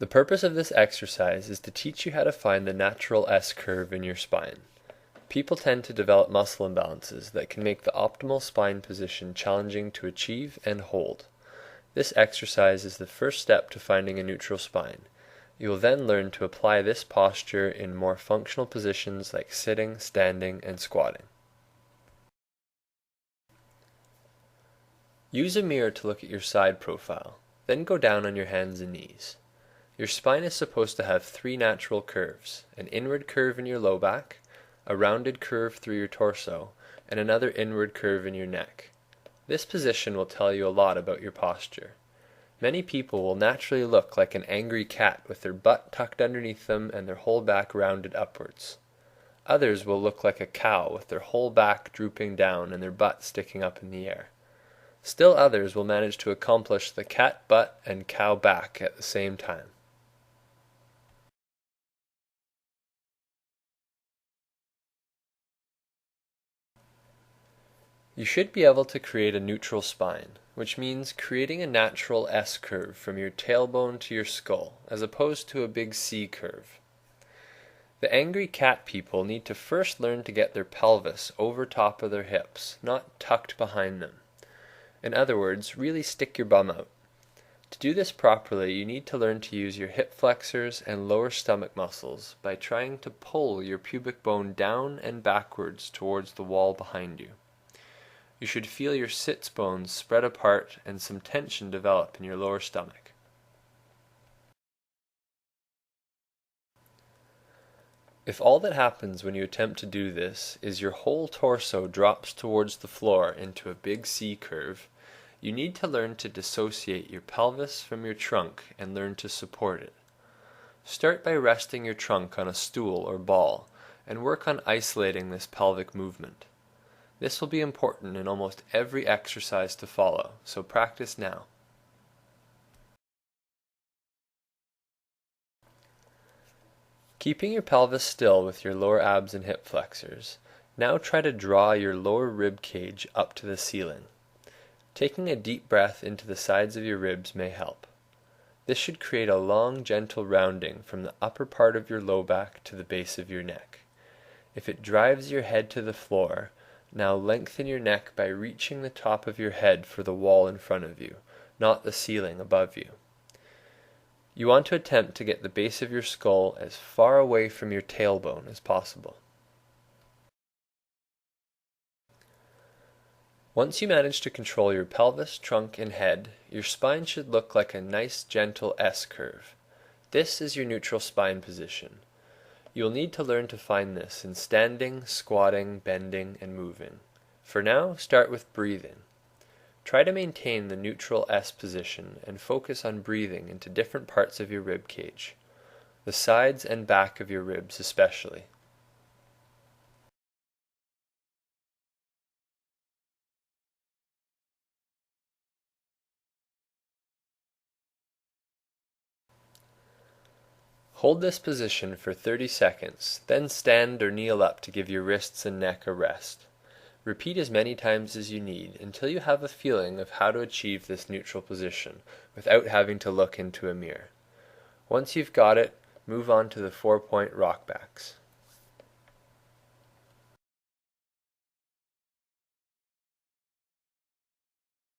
The purpose of this exercise is to teach you how to find the natural S-curve in your spine. People tend to develop muscle imbalances that can make the optimal spine position challenging to achieve and hold. This exercise is the first step to finding a neutral spine. You will then learn to apply this posture in more functional positions like sitting, standing, and squatting. Use a mirror to look at your side profile, then go down on your hands and knees. Your spine is supposed to have three natural curves: an inward curve in your low back, a rounded curve through your torso, and another inward curve in your neck. This position will tell you a lot about your posture. Many people will naturally look like an angry cat with their butt tucked underneath them and their whole back rounded upwards. Others will look like a cow with their whole back drooping down and their butt sticking up in the air. Still others will manage to accomplish the cat butt and cow back at the same time. You should be able to create a neutral spine, which means creating a natural S-curve from your tailbone to your skull, as opposed to a big C-curve. The angry cat people need to first learn to get their pelvis over top of their hips, not tucked behind them. In other words, really stick your bum out. To do this properly, you need to learn to use your hip flexors and lower stomach muscles by trying to pull your pubic bone down and backwards towards the wall behind you. You should feel your sits bones spread apart and some tension develop in your lower stomach. If all that happens when you attempt to do this is your whole torso drops towards the floor into a big C curve, you need to learn to dissociate your pelvis from your trunk and learn to support it. Start by resting your trunk on a stool or ball and work on isolating this pelvic movement. This will be important in almost every exercise to follow, so practice now. Keeping your pelvis still with your lower abs and hip flexors, now try to draw your lower rib cage up to the ceiling. Taking a deep breath into the sides of your ribs may help. This should create a long, gentle rounding from the upper part of your low back to the base of your neck. If it drives your head to the floor, now lengthen your neck by reaching the top of your head for the wall in front of you, not the ceiling above you. You want to attempt to get the base of your skull as far away from your tailbone as possible. Once you manage to control your pelvis, trunk, and head, your spine should look like a nice gentle S-curve. This is your neutral spine position. You will need to learn to find this in standing, squatting, bending, and moving. For now, start with breathing. Try to maintain the neutral S position and focus on breathing into different parts of your rib cage, the sides and back of your ribs especially. Hold this position for 30 seconds, then stand or kneel up to give your wrists and neck a rest. Repeat as many times as you need until you have a feeling of how to achieve this neutral position without having to look into a mirror. Once you've got it, move on to the 4-point rockbacks.